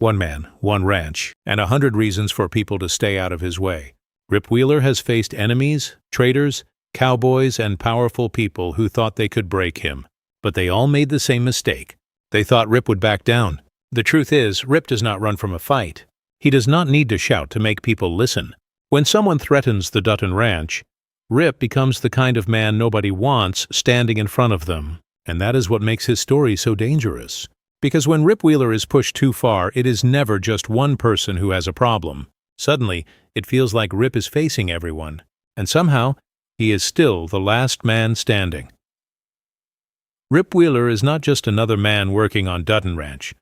One man, one ranch, and 100 reasons for people to stay out of his way. Rip Wheeler has faced enemies, traitors, cowboys, and powerful people who thought they could break him. But they all made the same mistake. They thought Rip would back down. The truth is, Rip does not run from a fight. He does not need to shout to make people listen. When someone threatens the Dutton Ranch, Rip becomes the kind of man nobody wants standing in front of them. And that is what makes his story so dangerous. Because when Rip Wheeler is pushed too far, it is never just one person who has a problem. Suddenly, it feels like Rip is facing everyone, and somehow, he is still the last man standing. Rip Wheeler is not just another man working on Dutton Ranch.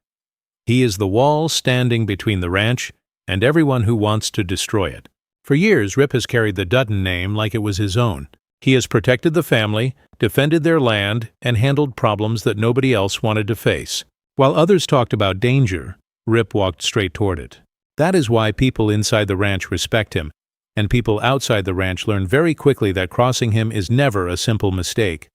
He is the wall standing between the ranch and everyone who wants to destroy it. For years, Rip has carried the Dutton name like it was his own. He has protected the family, defended their land, and handled problems that nobody else wanted to face. While others talked about danger, Rip walked straight toward it. That is why people inside the ranch respect him, and people outside the ranch learn very quickly that crossing him is never a simple mistake.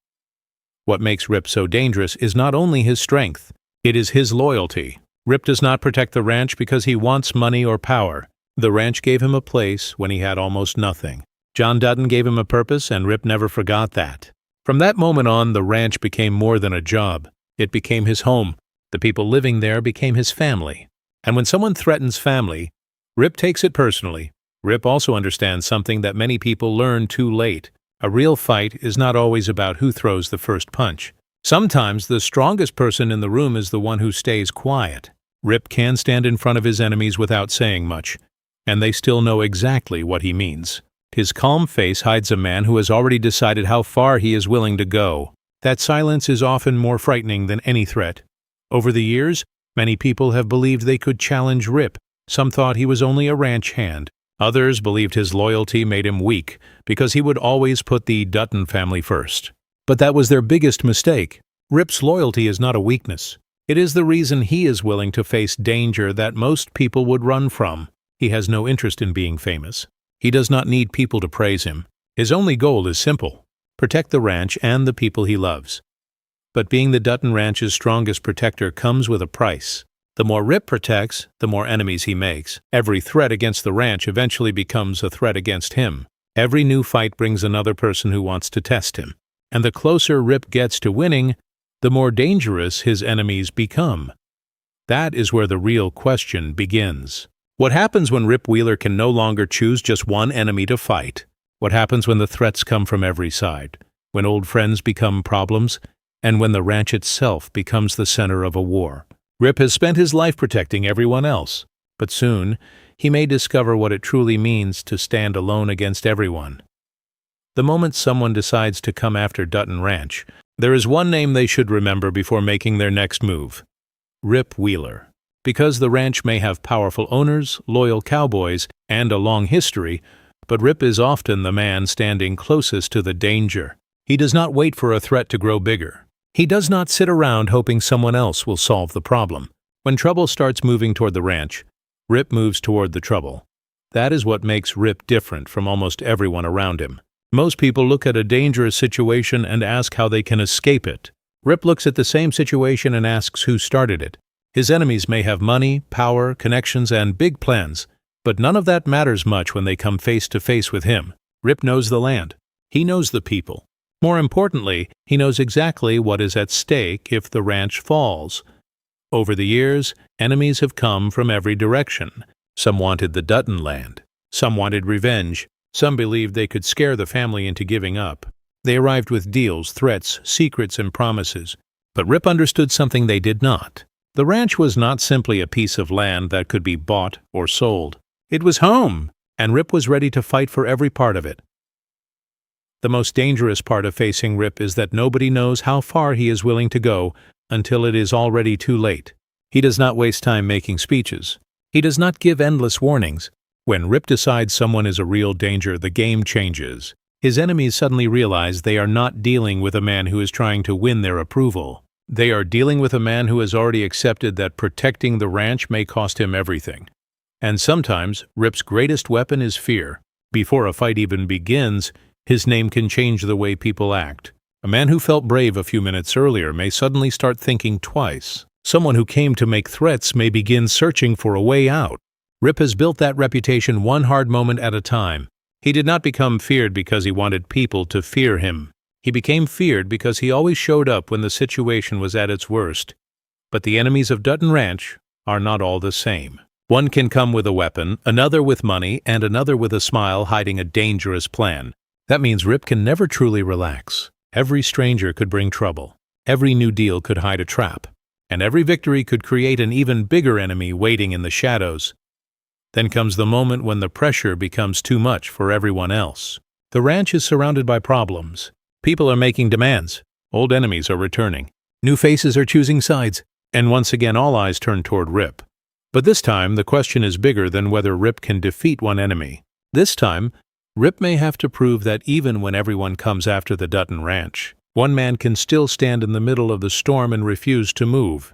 What makes Rip so dangerous is not only his strength, it is his loyalty. Rip does not protect the ranch because he wants money or power. The ranch gave him a place when he had almost nothing. John Dutton gave him a purpose, and Rip never forgot that. From that moment on, the ranch became more than a job. It became his home. The people living there became his family. And when someone threatens family, Rip takes it personally. Rip also understands something that many people learn too late. A real fight is not always about who throws the first punch. Sometimes the strongest person in the room is the one who stays quiet. Rip can stand in front of his enemies without saying much, and they still know exactly what he means. His calm face hides a man who has already decided how far he is willing to go. That silence is often more frightening than any threat. Over the years, many people have believed they could challenge Rip. Some thought he was only a ranch hand. Others believed his loyalty made him weak because he would always put the Dutton family first. But that was their biggest mistake. Rip's loyalty is not a weakness. It is the reason he is willing to face danger that most people would run from. He has no interest in being famous. He does not need people to praise him. His only goal is simple: protect the ranch and the people he loves. But being the Dutton Ranch's strongest protector comes with a price. The more Rip protects, the more enemies he makes. Every threat against the ranch eventually becomes a threat against him. Every new fight brings another person who wants to test him. And the closer Rip gets to winning, the more dangerous his enemies become. That is where the real question begins. What happens when Rip Wheeler can no longer choose just one enemy to fight? What happens when the threats come from every side? When old friends become problems? And when the ranch itself becomes the center of a war? Rip has spent his life protecting everyone else, but soon he may discover what it truly means to stand alone against everyone. The moment someone decides to come after Dutton Ranch, there is one name they should remember before making their next move: Rip Wheeler. Because the ranch may have powerful owners, loyal cowboys, and a long history, but Rip is often the man standing closest to the danger. He does not wait for a threat to grow bigger. He does not sit around hoping someone else will solve the problem. When trouble starts moving toward the ranch, Rip moves toward the trouble. That is what makes Rip different from almost everyone around him. Most people look at a dangerous situation and ask how they can escape it. Rip looks at the same situation and asks who started it. His enemies may have money, power, connections, and big plans, but none of that matters much when they come face to face with him. Rip knows the land. He knows the people. More importantly, he knows exactly what is at stake if the ranch falls. Over the years, enemies have come from every direction. Some wanted the Dutton land. Some wanted revenge. Some believed they could scare the family into giving up. They arrived with deals, threats, secrets, and promises. But Rip understood something they did not. The ranch was not simply a piece of land that could be bought or sold. It was home, and Rip was ready to fight for every part of it. The most dangerous part of facing Rip is that nobody knows how far he is willing to go until it is already too late. He does not waste time making speeches. He does not give endless warnings. When Rip decides someone is a real danger, the game changes. His enemies suddenly realize they are not dealing with a man who is trying to win their approval. They are dealing with a man who has already accepted that protecting the ranch may cost him everything. And sometimes, Rip's greatest weapon is fear. Before a fight even begins, his name can change the way people act. A man who felt brave a few minutes earlier may suddenly start thinking twice. Someone who came to make threats may begin searching for a way out. Rip has built that reputation one hard moment at a time. He did not become feared because he wanted people to fear him. He became feared because he always showed up when the situation was at its worst. But the enemies of Dutton Ranch are not all the same. One can come with a weapon, another with money, and another with a smile hiding a dangerous plan. That means Rip can never truly relax. Every stranger could bring trouble. Every new deal could hide a trap. And every victory could create an even bigger enemy waiting in the shadows. Then comes the moment when the pressure becomes too much for everyone else. The ranch is surrounded by problems. People are making demands. Old enemies are returning. New faces are choosing sides. And once again all eyes turn toward Rip. But this time the question is bigger than whether Rip can defeat one enemy. This time, Rip may have to prove that even when everyone comes after the Dutton Ranch, one man can still stand in the middle of the storm and refuse to move.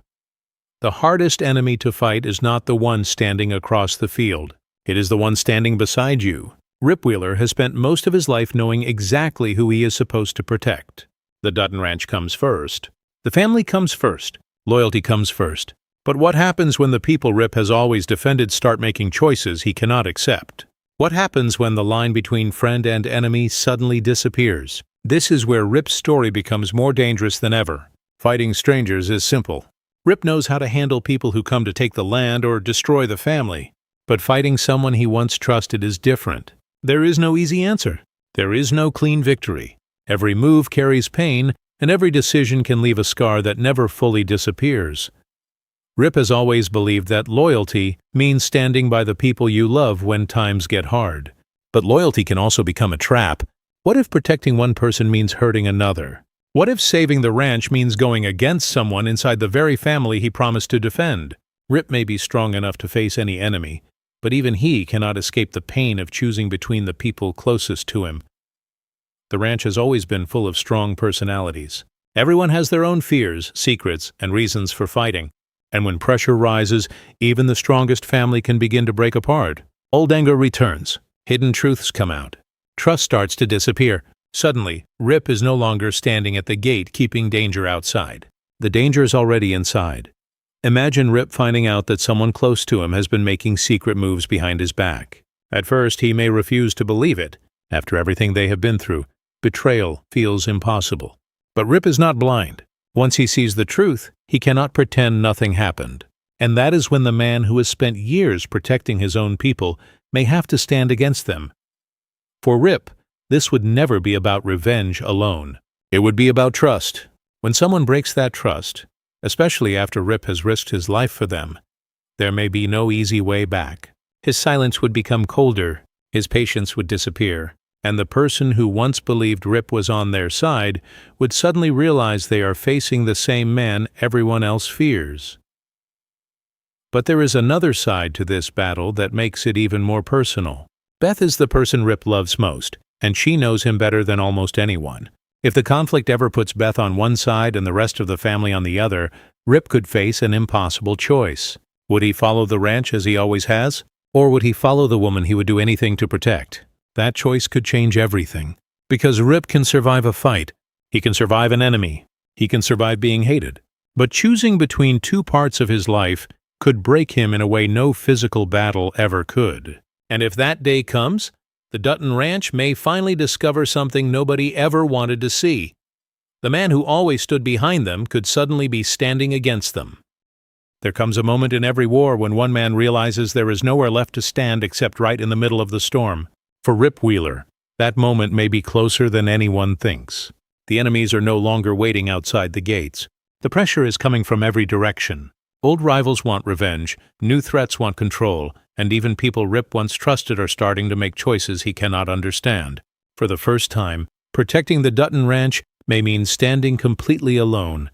The hardest enemy to fight is not the one standing across the field. It is the one standing beside you. Rip Wheeler has spent most of his life knowing exactly who he is supposed to protect. The Dutton Ranch comes first. The family comes first. Loyalty comes first. But what happens when the people Rip has always defended start making choices he cannot accept? What happens when the line between friend and enemy suddenly disappears? This is where Rip's story becomes more dangerous than ever. Fighting strangers is simple. Rip knows how to handle people who come to take the land or destroy the family. But fighting someone he once trusted is different. There is no easy answer. There is no clean victory. Every move carries pain, and every decision can leave a scar that never fully disappears. Rip has always believed that loyalty means standing by the people you love when times get hard. But loyalty can also become a trap. What if protecting one person means hurting another? What if saving the ranch means going against someone inside the very family he promised to defend? Rip may be strong enough to face any enemy, but even he cannot escape the pain of choosing between the people closest to him. The ranch has always been full of strong personalities. Everyone has their own fears, secrets, and reasons for fighting. And when pressure rises, even the strongest family can begin to break apart. Old anger returns. Hidden truths come out. Trust starts to disappear. Suddenly, Rip is no longer standing at the gate keeping danger outside. The danger is already inside. Imagine Rip finding out that someone close to him has been making secret moves behind his back. At first, he may refuse to believe it. After everything they have been through, betrayal feels impossible. But Rip is not blind. Once he sees the truth, he cannot pretend nothing happened. And that is when the man who has spent years protecting his own people may have to stand against them. For Rip, this would never be about revenge alone. It would be about trust. When someone breaks that trust, especially after Rip has risked his life for them, there may be no easy way back. His silence would become colder, his patience would disappear, and the person who once believed Rip was on their side would suddenly realize they are facing the same man everyone else fears. But there is another side to this battle that makes it even more personal. Beth is the person Rip loves most, and she knows him better than almost anyone. If the conflict ever puts Beth on one side and the rest of the family on the other, Rip could face an impossible choice. Would he follow the ranch as he always has? Or would he follow the woman he would do anything to protect? That choice could change everything. Because Rip can survive a fight. He can survive an enemy. He can survive being hated. But choosing between two parts of his life could break him in a way no physical battle ever could. And if that day comes, the Dutton Ranch may finally discover something nobody ever wanted to see. The man who always stood behind them could suddenly be standing against them. There comes a moment in every war when one man realizes there is nowhere left to stand except right in the middle of the storm. For Rip Wheeler, that moment may be closer than anyone thinks. The enemies are no longer waiting outside the gates. The pressure is coming from every direction. Old rivals want revenge, new threats want control, and even people Rip once trusted are starting to make choices he cannot understand. For the first time, protecting the Dutton Ranch may mean standing completely alone.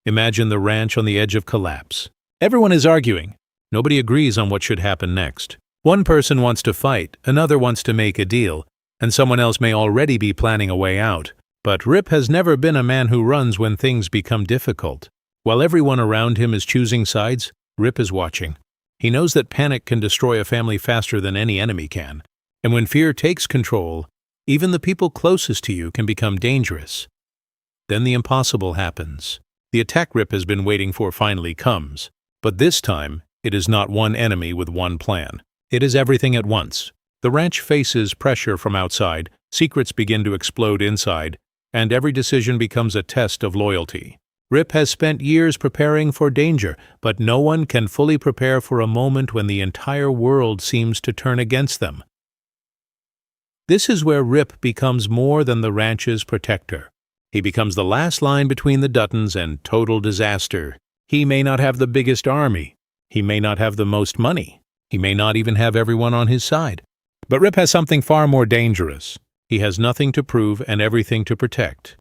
Imagine the ranch on the edge of collapse. Everyone is arguing. Nobody agrees on what should happen next. One person wants to fight, another wants to make a deal, and someone else may already be planning a way out. But Rip has never been a man who runs when things become difficult. While everyone around him is choosing sides, Rip is watching. He knows that panic can destroy a family faster than any enemy can. And when fear takes control, even the people closest to you can become dangerous. Then the impossible happens. The attack Rip has been waiting for finally comes. But this time, it is not one enemy with one plan. It is everything at once. The ranch faces pressure from outside, secrets begin to explode inside, and every decision becomes a test of loyalty. Rip has spent years preparing for danger, but no one can fully prepare for a moment when the entire world seems to turn against them. This is where Rip becomes more than the ranch's protector. He becomes the last line between the Duttons and total disaster. He may not have the biggest army. He may not have the most money. He may not even have everyone on his side. But Rip has something far more dangerous. He has nothing to prove and everything to protect.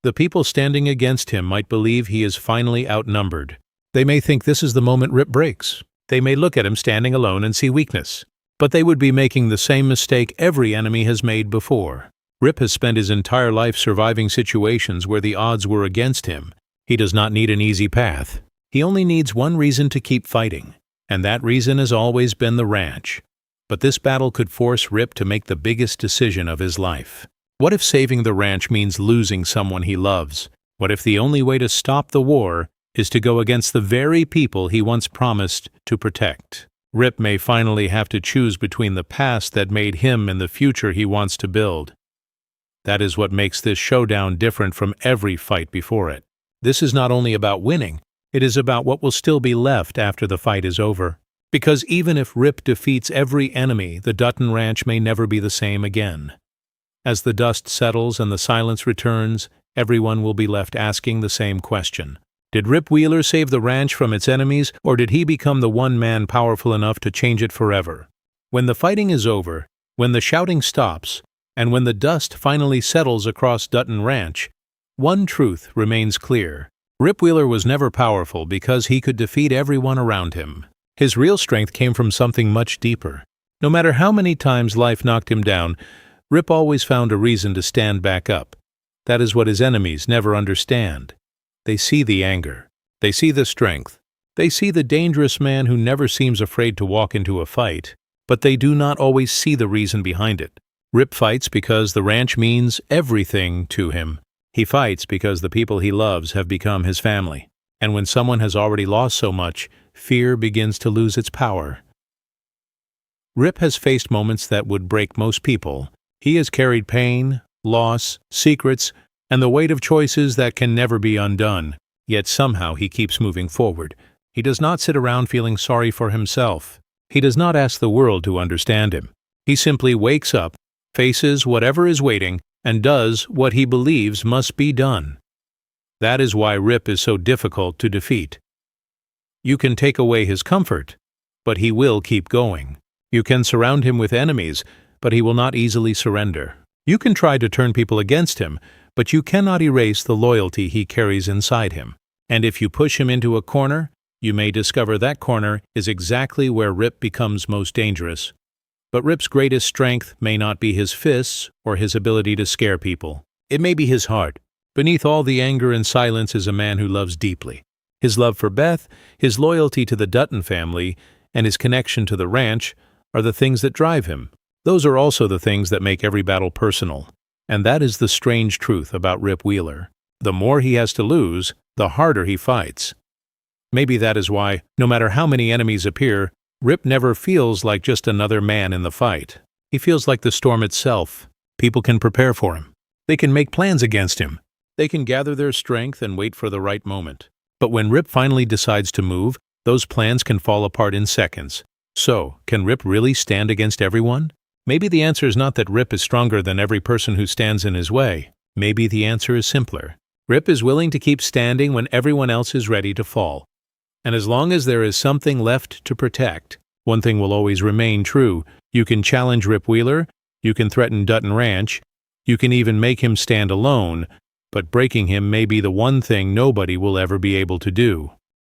The people standing against him might believe he is finally outnumbered. They may think this is the moment Rip breaks. They may look at him standing alone and see weakness. But they would be making the same mistake every enemy has made before. Rip has spent his entire life surviving situations where the odds were against him. He does not need an easy path. He only needs one reason to keep fighting. And that reason has always been the ranch. But this battle could force Rip to make the biggest decision of his life. What if saving the ranch means losing someone he loves? What if the only way to stop the war is to go against the very people he once promised to protect? Rip may finally have to choose between the past that made him and the future he wants to build. That is what makes this showdown different from every fight before it. This is not only about winning, it is about what will still be left after the fight is over. Because even if Rip defeats every enemy, the Dutton Ranch may never be the same again. As the dust settles and the silence returns, everyone will be left asking the same question. Did Rip Wheeler save the ranch from its enemies, or did he become the one man powerful enough to change it forever? When the fighting is over, when the shouting stops, and when the dust finally settles across Dutton Ranch, one truth remains clear. Rip Wheeler was never powerful because he could defeat everyone around him. His real strength came from something much deeper. No matter how many times life knocked him down, Rip always found a reason to stand back up. That is what his enemies never understand. They see the anger. They see the strength. They see the dangerous man who never seems afraid to walk into a fight. But they do not always see the reason behind it. Rip fights because the ranch means everything to him. He fights because the people he loves have become his family. And when someone has already lost so much, fear begins to lose its power. Rip has faced moments that would break most people. He has carried pain, loss, secrets, and the weight of choices that can never be undone. Yet somehow he keeps moving forward. He does not sit around feeling sorry for himself. He does not ask the world to understand him. He simply wakes up, faces whatever is waiting, and does what he believes must be done. That is why Rip is so difficult to defeat. You can take away his comfort, but he will keep going. You can surround him with enemies, but he will not easily surrender. You can try to turn people against him, but you cannot erase the loyalty he carries inside him. And if you push him into a corner, you may discover that corner is exactly where Rip becomes most dangerous. But Rip's greatest strength may not be his fists or his ability to scare people. It may be his heart. Beneath all the anger and silence is a man who loves deeply. His love for Beth, his loyalty to the Dutton family, and his connection to the ranch are the things that drive him. Those are also the things that make every battle personal. And that is the strange truth about Rip Wheeler. The more he has to lose, the harder he fights. Maybe that is why, no matter how many enemies appear, Rip never feels like just another man in the fight. He feels like the storm itself. People can prepare for him. They can make plans against him. They can gather their strength and wait for the right moment. But when Rip finally decides to move, those plans can fall apart in seconds. So, can Rip really stand against everyone? Maybe the answer is not that Rip is stronger than every person who stands in his way. Maybe the answer is simpler. Rip is willing to keep standing when everyone else is ready to fall. And as long as there is something left to protect, one thing will always remain true. You can challenge Rip Wheeler, you can threaten Dutton Ranch, you can even make him stand alone, but breaking him may be the one thing nobody will ever be able to do.